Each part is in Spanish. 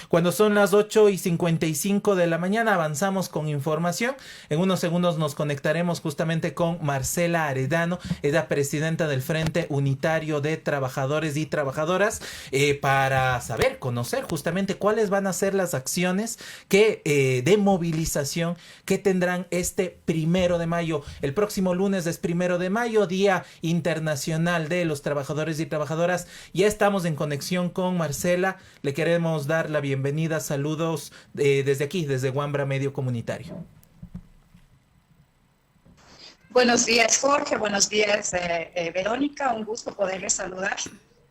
Cuando son las 8:55 de la mañana, avanzamos con información. En unos segundos nos conectaremos justamente con Marcela Aredano, es la presidenta del Frente Unitario de Trabajadores y Trabajadoras, para saber, conocer justamente cuáles van a ser las acciones de movilización que tendrán este 1 de mayo. El próximo lunes es 1 de mayo, Día Internacional de los Trabajadores y Trabajadoras. Ya estamos en conexión con Marcela. Le queremos dar la bienvenida. Saludos desde aquí, desde Wambra Medio Comunitario. Buenos días, Jorge. Buenos días, Verónica. Un gusto poderles saludar.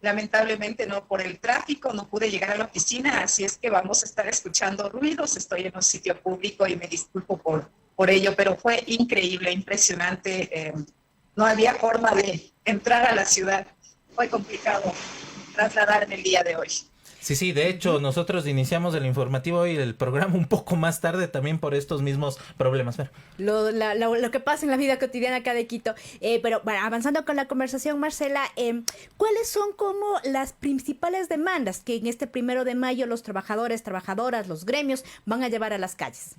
Lamentablemente no por el tráfico no pude llegar a la oficina, así es que vamos a estar escuchando ruidos. Estoy en un sitio público y me disculpo por ello, pero fue increíble, impresionante. No había forma de entrar a la ciudad. Fue complicado trasladarme el día de hoy. Sí, de hecho, nosotros iniciamos el informativo y el programa un poco más tarde también por estos mismos problemas. Lo que pasa en la vida cotidiana acá de Quito. Pero bueno, avanzando con la conversación, Marcela, ¿cuáles son como las principales demandas que en este 1 de mayo los trabajadores, trabajadoras, los gremios van a llevar a las calles?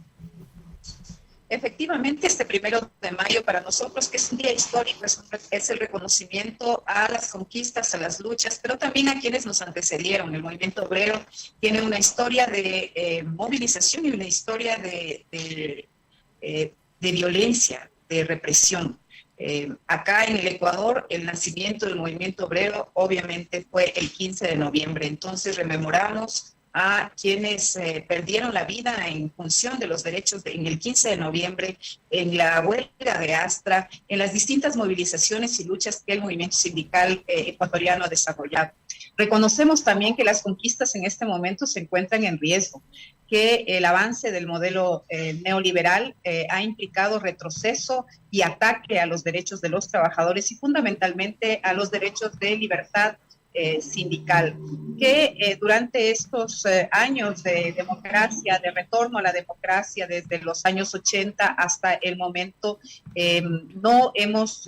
Efectivamente, este 1 de mayo para nosotros, que es un día histórico, es el reconocimiento a las conquistas, a las luchas, pero también a quienes nos antecedieron. El movimiento obrero tiene una historia de movilización y una historia de violencia, de represión. Acá en el Ecuador, el nacimiento del movimiento obrero obviamente fue el 15 de noviembre. Entonces rememoramos a quienes perdieron la vida en función de los derechos en el 15 de noviembre, en la huelga de Astra, en las distintas movilizaciones y luchas que el movimiento sindical ecuatoriano ha desarrollado. Reconocemos también que las conquistas en este momento se encuentran en riesgo, que el avance del modelo neoliberal ha implicado retroceso y ataque a los derechos de los trabajadores y fundamentalmente a los derechos de libertad sindical, que durante estos años de democracia, de retorno a la democracia desde los años 80 hasta el momento, no hemos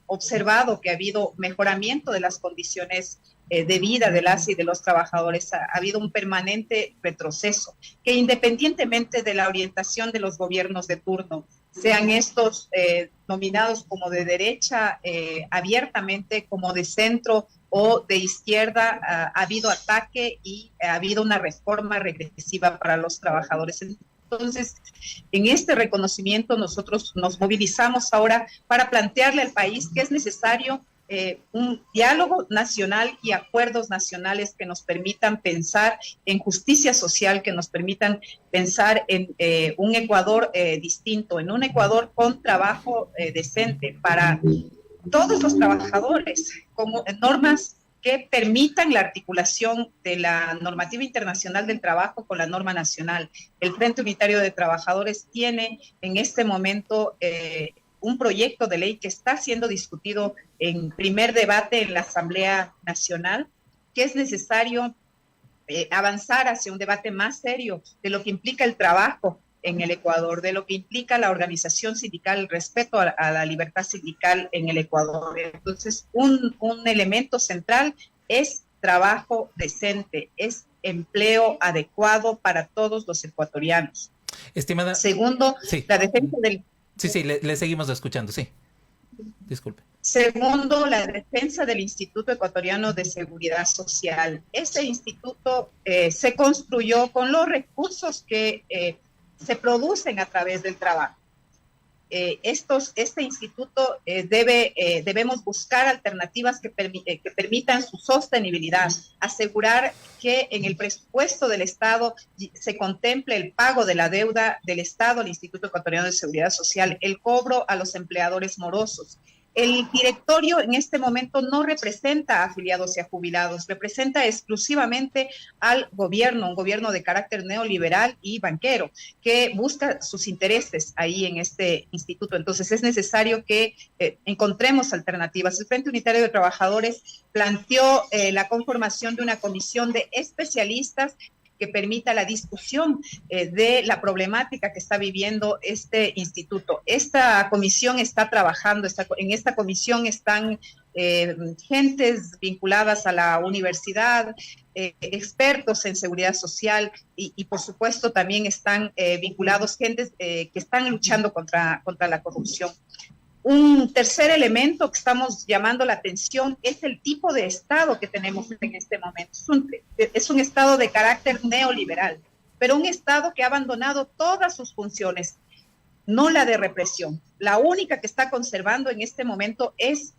observado que ha habido mejoramiento de las condiciones de vida de las y de los trabajadores. Ha habido un permanente retroceso, que independientemente de la orientación de los gobiernos de turno, sean estos nominados como de derecha abiertamente, como de centro o de izquierda, ha habido ataque y ha habido una reforma regresiva para los trabajadores. Entonces, en este reconocimiento nosotros nos movilizamos ahora para plantearle al país que es necesario un diálogo nacional y acuerdos nacionales que nos permitan pensar en justicia social, que nos permitan pensar en un Ecuador distinto, en un Ecuador con trabajo decente para todos los trabajadores, como normas que permitan la articulación de la normativa internacional del trabajo con la norma nacional. El Frente Unitario de Trabajadores tiene en este momento un proyecto de ley que está siendo discutido en primer debate en la Asamblea Nacional, que es necesario avanzar hacia un debate más serio de lo que implica el trabajo en el Ecuador, de lo que implica la organización sindical, el respeto a la libertad sindical en el Ecuador. Entonces, un elemento central es trabajo decente, es empleo adecuado para todos los ecuatorianos. Estimada. Segundo, sí. La defensa del... Sí, le seguimos escuchando, sí. Disculpe. Segundo, la defensa del Instituto Ecuatoriano de Seguridad Social. Este instituto se construyó con los recursos que se producen a través del trabajo. Este instituto debemos buscar alternativas que permitan su sostenibilidad, asegurar que en el presupuesto del Estado se contemple el pago de la deuda del Estado al Instituto Ecuatoriano de Seguridad Social, el cobro a los empleadores morosos. El directorio en este momento no representa a afiliados y a jubilados, representa exclusivamente al gobierno, un gobierno de carácter neoliberal y banquero, que busca sus intereses ahí en este instituto. Entonces es necesario que encontremos alternativas. El Frente Unitario de Trabajadores planteó la conformación de una comisión de especialistas que permita la discusión de la problemática que está viviendo este instituto. Esta comisión está trabajando, en esta comisión están gentes vinculadas a la universidad, expertos en seguridad social y por supuesto también están vinculados gentes que están luchando contra la corrupción. Un tercer elemento que estamos llamando la atención es el tipo de Estado que tenemos en este momento. Es un Estado de carácter neoliberal, pero un Estado que ha abandonado todas sus funciones, no la de represión. La única que está conservando en este momento es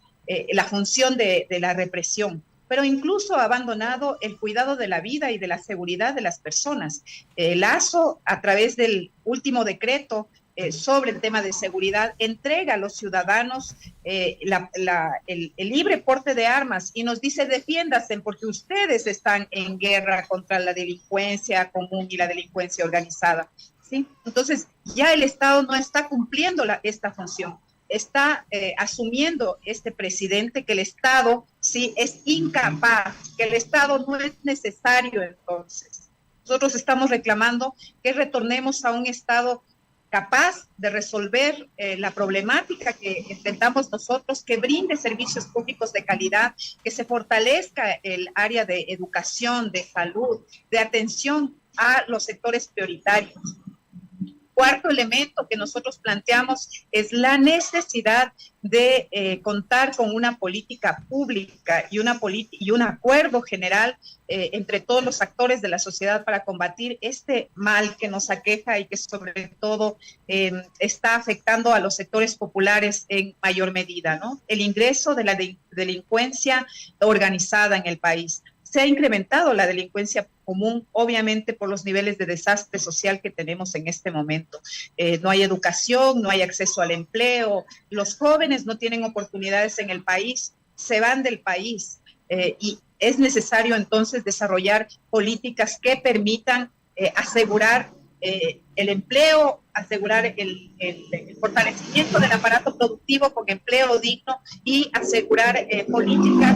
la función de la represión, pero incluso ha abandonado el cuidado de la vida y de la seguridad de las personas. Lazo, a través del último decreto sobre el tema de seguridad, entrega a los ciudadanos el libre porte de armas y nos dice: defiéndase porque ustedes están en guerra contra la delincuencia común y la delincuencia organizada. ¿Sí? Entonces, ya el Estado no está cumpliendo esta función. Está asumiendo este presidente que el Estado sí es incapaz, que el Estado no es necesario. Entonces, nosotros estamos reclamando que retornemos a un Estado capaz de resolver la problemática que enfrentamos nosotros, que brinde servicios públicos de calidad, que se fortalezca el área de educación, de salud, de atención a los sectores prioritarios. Cuarto elemento que nosotros planteamos es la necesidad de contar con una política pública y un acuerdo general entre todos los actores de la sociedad para combatir este mal que nos aqueja y que sobre todo está afectando a los sectores populares en mayor medida, ¿no? El ingreso de la delincuencia organizada en el país. Se ha incrementado la delincuencia común, obviamente por los niveles de desastre social que tenemos en este momento. No hay educación, no hay acceso al empleo, los jóvenes no tienen oportunidades en el país, se van del país y es necesario entonces desarrollar políticas que permitan asegurar el empleo, asegurar el fortalecimiento del aparato productivo con empleo digno y asegurar políticas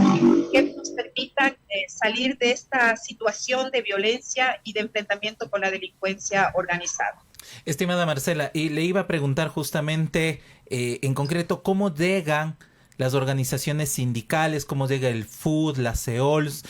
que nos permitan salir de esta situación de violencia y de enfrentamiento con la delincuencia organizada. Estimada Marcela, y le iba a preguntar justamente en concreto cómo llegan las organizaciones sindicales, cómo llega el FUD, la CEOLS,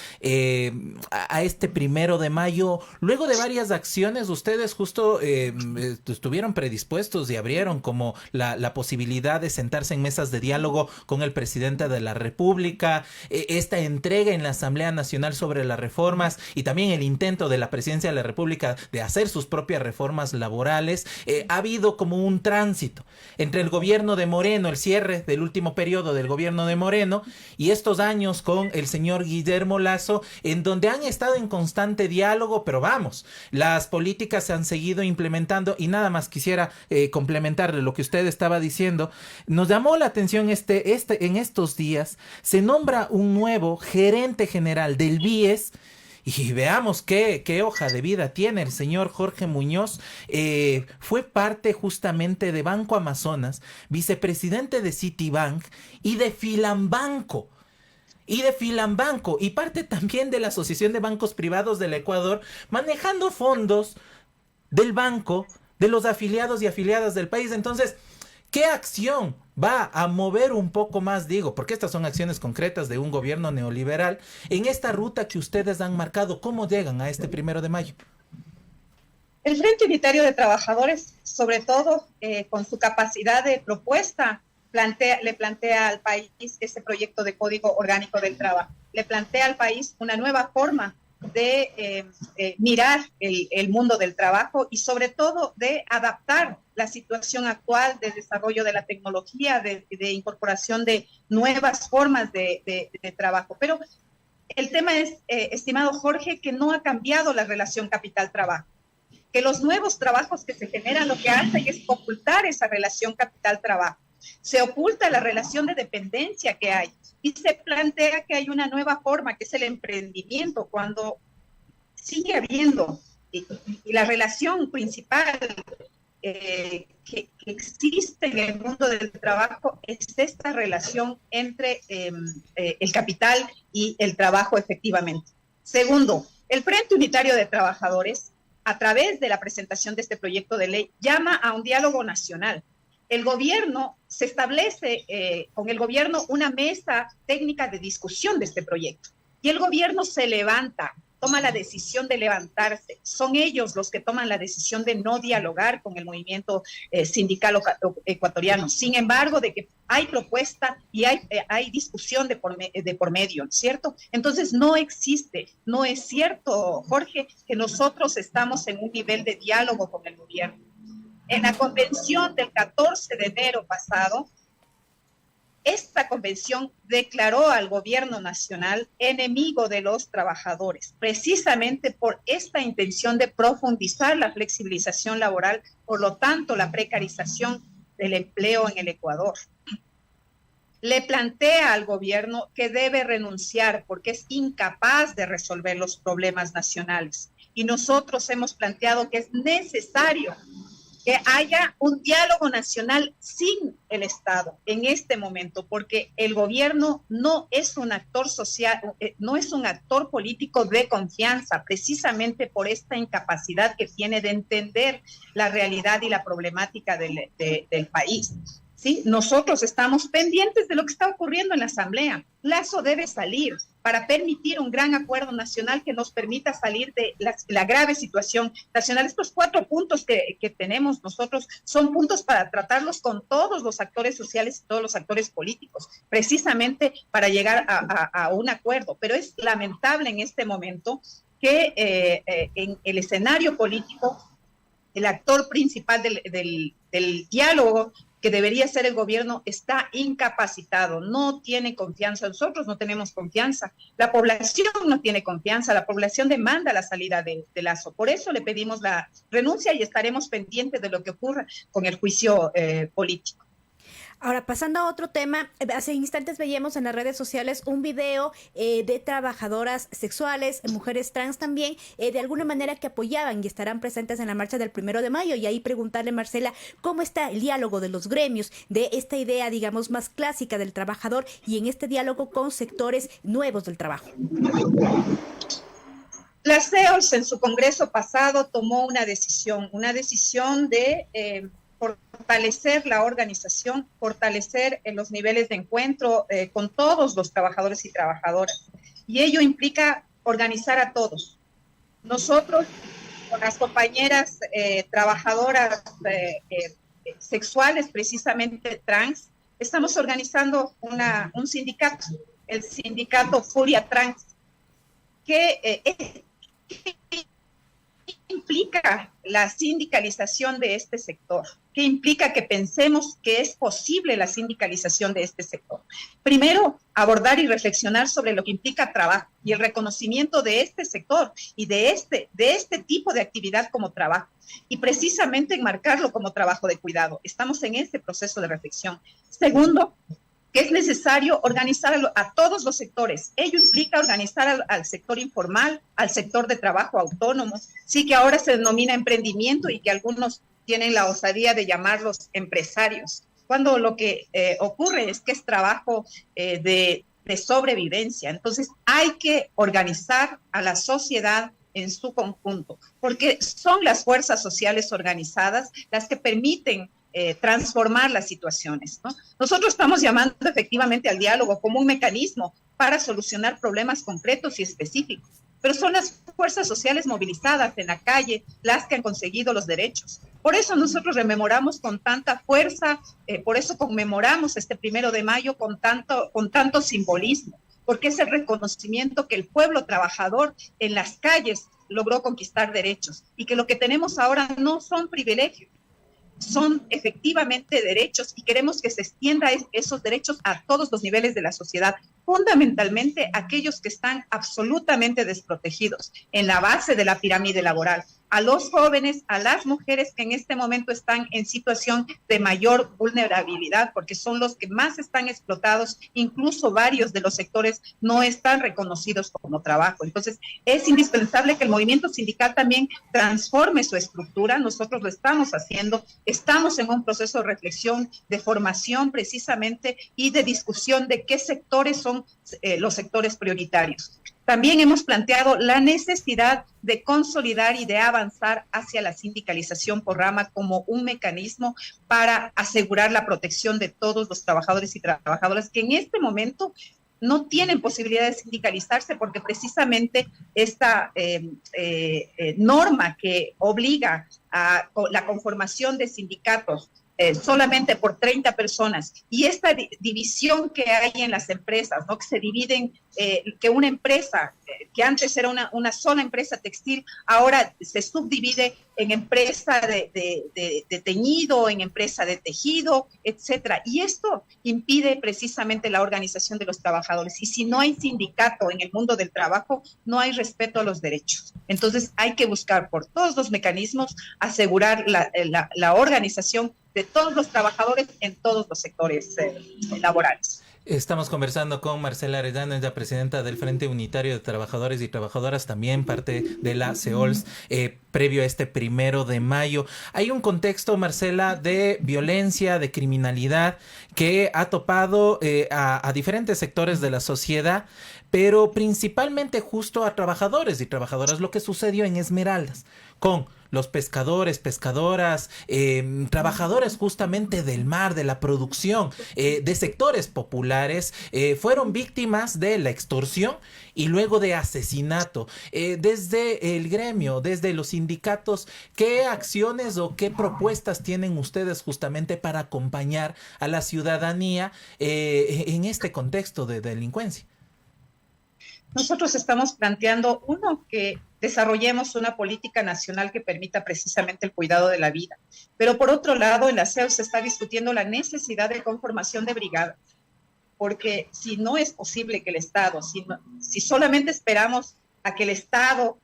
a este 1 de mayo. Luego de varias acciones, ustedes justo estuvieron predispuestos y abrieron como la posibilidad de sentarse en mesas de diálogo con el presidente de la República, esta entrega en la Asamblea Nacional sobre las reformas y también el intento de la presidencia de la República de hacer sus propias reformas laborales. Ha habido como un tránsito entre el gobierno de Moreno, el cierre del último periodo del gobierno de Moreno y estos años con el señor Guillermo Lasso, en donde han estado en constante diálogo, pero vamos, las políticas se han seguido implementando y nada más quisiera complementarle lo que usted estaba diciendo. Nos llamó la atención en estos días se nombra un nuevo gerente general del BIES. Y veamos qué hoja de vida tiene el señor Jorge Muñoz. Fue parte justamente de Banco Amazonas, vicepresidente de Citibank y de Filambanco. Y parte también de la Asociación de Bancos Privados del Ecuador, manejando fondos del banco, de los afiliados y afiliadas del país. Entonces, ¿qué acción va a mover un poco más, porque estas son acciones concretas de un gobierno neoliberal, en esta ruta que ustedes han marcado? ¿Cómo llegan a este 1 de mayo? El Frente Unitario de Trabajadores, sobre todo con su capacidad de propuesta, le plantea al país ese proyecto de Código Orgánico del Trabajo. Le plantea al país una nueva forma de mirar el mundo del trabajo y sobre todo de adaptar la situación actual de desarrollo de la tecnología, de incorporación de nuevas formas de trabajo. Pero el tema es, estimado Jorge, que no ha cambiado la relación capital-trabajo, que los nuevos trabajos que se generan lo que hacen es ocultar esa relación capital-trabajo. Se oculta la relación de dependencia que hay y se plantea que hay una nueva forma, que es el emprendimiento, cuando sigue habiendo y la relación principal que existe en el mundo del trabajo es esta relación entre el capital y el trabajo efectivamente. Segundo, el Frente Unitario de Trabajadores, a través de la presentación de este proyecto de ley, llama a un diálogo nacional. El gobierno se establece con el gobierno una mesa técnica de discusión de este proyecto y el gobierno se levanta toma la decisión de levantarse, son ellos los que toman la decisión de no dialogar con el movimiento sindical ecuatoriano. Sin embargo, de que hay propuesta y hay discusión de por medio, ¿cierto? Entonces no existe, no es cierto, Jorge, que nosotros estamos en un nivel de diálogo con el gobierno. En la convención del 14 de enero pasado, esta convención declaró al gobierno nacional enemigo de los trabajadores, precisamente por esta intención de profundizar la flexibilización laboral, por lo tanto, la precarización del empleo en el Ecuador. Le plantea al gobierno que debe renunciar porque es incapaz de resolver los problemas nacionales. Y nosotros hemos planteado que es necesario que haya un diálogo nacional sin el Estado en este momento, porque el gobierno no es un actor social, no es un actor político de confianza, precisamente por esta incapacidad que tiene de entender la realidad y la problemática del país. ¿Sí? Nosotros estamos pendientes de lo que está ocurriendo en la Asamblea. Lazo debe salir para permitir un gran acuerdo nacional que nos permita salir de la grave situación nacional. Estos 4 puntos que tenemos nosotros son puntos para tratarlos con todos los actores sociales y todos los actores políticos, precisamente para llegar a un acuerdo. Pero es lamentable en este momento que en el escenario político, el actor principal del diálogo, que debería ser el gobierno, está incapacitado, no tiene confianza. Nosotros no tenemos confianza, la población no tiene confianza, la población demanda la salida de Lazo. Por eso le pedimos la renuncia y estaremos pendientes de lo que ocurra con el juicio político. Ahora, pasando a otro tema, hace instantes veíamos en las redes sociales un video de trabajadoras sexuales, mujeres trans también, de alguna manera que apoyaban y estarán presentes en la marcha del 1 de mayo. Y ahí preguntarle, Marcela, ¿cómo está el diálogo de los gremios, de esta idea, digamos, más clásica del trabajador y en este diálogo con sectores nuevos del trabajo? La CEOLS en su congreso pasado tomó una decisión de fortalecer la organización, fortalecer los niveles de encuentro con todos los trabajadores y trabajadoras. Y ello implica organizar a todos. Nosotros, con las compañeras trabajadoras sexuales, precisamente trans, estamos organizando un sindicato, el sindicato Furia Trans, que implica la sindicalización de este sector, que implica que pensemos que es posible la sindicalización de este sector. Primero, abordar y reflexionar sobre lo que implica trabajo y el reconocimiento de este sector y de este tipo de actividad como trabajo, y precisamente enmarcarlo como trabajo de cuidado. Estamos en este proceso de reflexión. Segundo, que es necesario organizar a todos los sectores. Ello implica organizar al sector informal, al sector de trabajo autónomo, sí, que ahora se denomina emprendimiento y que algunos tienen la osadía de llamarlos empresarios, cuando lo que ocurre es que es trabajo de sobrevivencia. Entonces hay que organizar a la sociedad en su conjunto, porque son las fuerzas sociales organizadas las que permiten transformar las situaciones, ¿no? Nosotros estamos llamando efectivamente al diálogo como un mecanismo para solucionar problemas concretos y específicos, pero son las fuerzas sociales movilizadas en la calle las que han conseguido los derechos. Por eso nosotros rememoramos con tanta fuerza, por eso conmemoramos este 1 de mayo con tanto simbolismo, porque es el reconocimiento que el pueblo trabajador en las calles logró conquistar derechos y que lo que tenemos ahora no son privilegios, son efectivamente derechos, y queremos que se extienda esos derechos a todos los niveles de la sociedad, fundamentalmente aquellos que están absolutamente desprotegidos en la base de la pirámide laboral, a los jóvenes, a las mujeres que en este momento están en situación de mayor vulnerabilidad, porque son los que más están explotados, incluso varios de los sectores no están reconocidos como trabajo. Entonces, es indispensable que el movimiento sindical también transforme su estructura. Nosotros lo estamos haciendo, estamos en un proceso de reflexión, de formación precisamente y de discusión de qué sectores son los sectores prioritarios. También hemos planteado la necesidad de consolidar y de avanzar hacia la sindicalización por rama como un mecanismo para asegurar la protección de todos los trabajadores y trabajadoras que en este momento no tienen posibilidad de sindicalizarse porque precisamente esta norma que obliga a la conformación de sindicatos solamente por 30 personas y esta división que hay en las empresas, ¿no? Que se dividen, que una empresa que antes era una sola empresa textil, ahora se subdivide en empresa de teñido, en empresa de tejido, etcétera. Y esto impide precisamente la organización de los trabajadores. Y si no hay sindicato en el mundo del trabajo, no hay respeto a los derechos. Entonces hay que buscar por todos los mecanismos asegurar la organización de todos los trabajadores en todos los sectores laborales. Estamos conversando con Marcela Arellano, ella presidenta del Frente Unitario de Trabajadores y Trabajadoras, también parte de la CEOLS, previo a este 1 de mayo. Hay un contexto, Marcela, de violencia, de criminalidad que ha topado a diferentes sectores de la sociedad, pero principalmente justo a trabajadores y trabajadoras, lo que sucedió en Esmeraldas, con los pescadores, pescadoras, trabajadores justamente del mar, de la producción, de sectores populares, fueron víctimas de la extorsión y luego de asesinato. Desde el gremio, desde los sindicatos, ¿qué acciones o qué propuestas tienen ustedes justamente para acompañar a la ciudadanía en este contexto de delincuencia? Nosotros estamos planteando, uno, que desarrollemos una política nacional que permita precisamente el cuidado de la vida. Pero por otro lado, en la CEOL se está discutiendo la necesidad de conformación de brigadas, porque si no es posible que el Estado, si solamente esperamos a que el Estado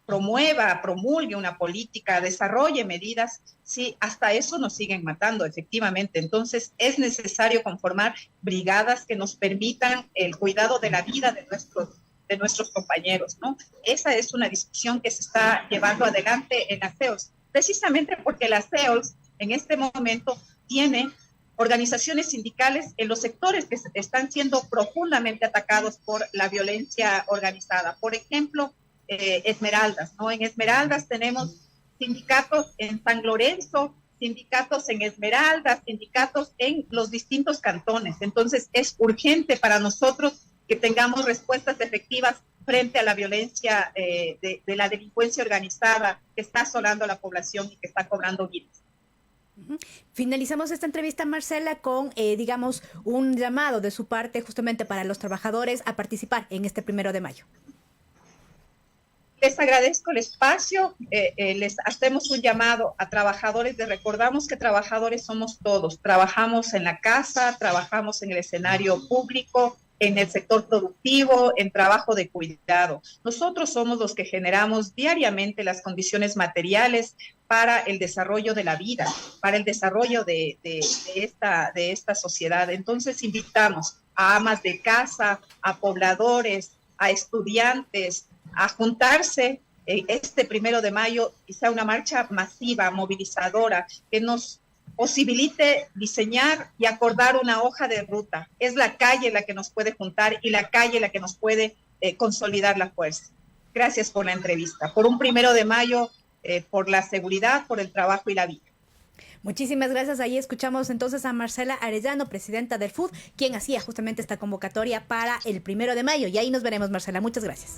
promulgue una política, desarrolle medidas, sí, hasta eso nos siguen matando, efectivamente. Entonces, es necesario conformar brigadas que nos permitan el cuidado de la vida de nuestros compañeros, ¿no? Esa es una discusión que se está llevando adelante en la CEOLS, precisamente porque la CEOLS en este momento tiene organizaciones sindicales en los sectores que están siendo profundamente atacados por la violencia organizada. Por ejemplo, Esmeraldas, ¿no? En Esmeraldas tenemos sindicatos en San Lorenzo, sindicatos en Esmeraldas, sindicatos en los distintos cantones. Entonces, es urgente para nosotros que tengamos respuestas efectivas frente a la violencia de la delincuencia organizada que está asolando a la población y que está cobrando vidas. Finalizamos esta entrevista, Marcela, con, digamos, un llamado de su parte justamente para los trabajadores a participar en este 1 de mayo. Les agradezco el espacio, les hacemos un llamado a trabajadores, les recordamos que trabajadores somos todos, trabajamos en la casa, trabajamos en el escenario público, en el sector productivo, en trabajo de cuidado. Nosotros somos los que generamos diariamente las condiciones materiales para el desarrollo de la vida, para el desarrollo de esta sociedad. Entonces invitamos a amas de casa, a pobladores, a estudiantes, a juntarse este 1 de mayo y sea una marcha masiva, movilizadora, que nos posibilite diseñar y acordar una hoja de ruta. Es la calle la que nos puede juntar y la calle la que nos puede consolidar la fuerza. Gracias por la entrevista, por un 1 de mayo, por la seguridad, por el trabajo y la vida. Muchísimas gracias. Ahí escuchamos entonces a Marcela Arellano, presidenta del FUD, quien hacía justamente esta convocatoria para el 1 de mayo. Y ahí nos veremos, Marcela. Muchas gracias.